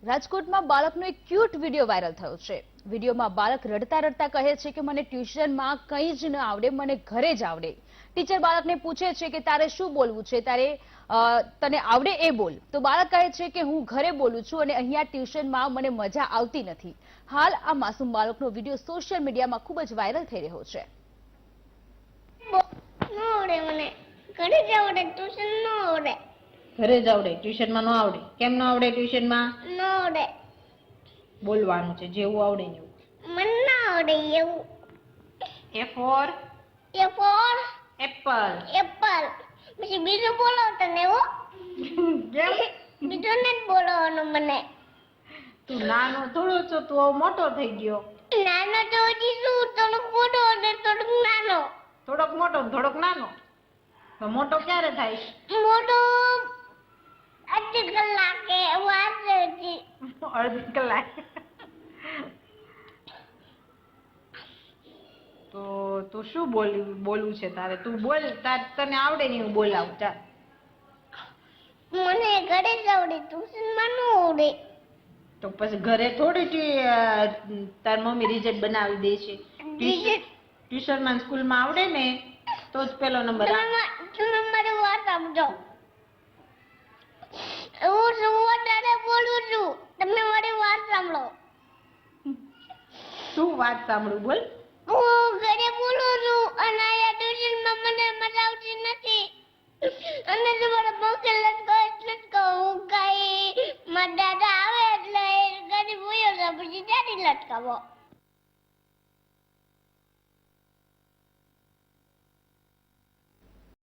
રાજકોટમાં બાળકનો એક ક્યુટ વિડીયો વાયરલ થયો છે। વિડીયોમાં બાળક રડતા રડતા કહે છે કે મને ટ્યુશનમાં કંઈ જ ન આવડે, મને ઘરે જ આવડે। ટીચર બાળકને પૂછે છે કે તારે શું બોલવું છે, તને આવડે એ બોલ। તો બાળક કહે છે કે હું ઘરે બોલું છું અને અહીંયા ટ્યુશનમાં મને મજા આવતી નથી। હાલ આ માસૂમ બાળકનો વિડીયો સોશિયલ મીડિયામાં ખૂબ જ વાયરલ થઈ રહ્યો છે। ઘરે જ આવડે, ટ્યુશનમાં ન આવડે। કેમ ન આવડે? ટ્યુશનમાં ન આવડે, બોલવાનું છે જેવું આવડે એવું। મને ના આવડે એવું। A for A for apple. Apple, પછી બીજું બોલો તને હો, કેમ? બીજું નથી બોલવાનું મને। તું નાનો થોડો છો, તું હવે મોટો થઈ ગયો। નાનો તો હજી શું, થોડોક મોટો અને થોડોક નાનો। થોડોક મોટો ને થોડોક નાનો, તો મોટો ક્યારે થાય? મોટો અડધી કલાકે વાર છે હજી। અડધી કલાક। તો તું શું બોલવું છે તારે? તું બોલ, તને આવડે ને હું બોલાવું। ચાલ મને ઘરે જ આવડે, ટ્યુશનમાં ન આવડે। તો પછી ઘરે થોડી તાર મમ્મી રિઝલ્ટ બનાવી દે છે। ટ્યુશનમાં સ્કૂલમાં આવડે ને તો જ પેલો નંબર આવે। તમે મારી વાત સમજો, હું વધારે બોલું છું, તમે મારી વાત સાંભળો। શું વાત સાંભળું? બોલ। હું ઘરે બોલું છું અને અહીંયા ટ્યુશનમાં મને મજા આવતી નથી અને તમારા પંખે લટકો એટલે જ કહું, હું કઈ મારા દાદા આવે એટલે ગાડી બોયો છે પછી ત્યાંથી લટકાવો।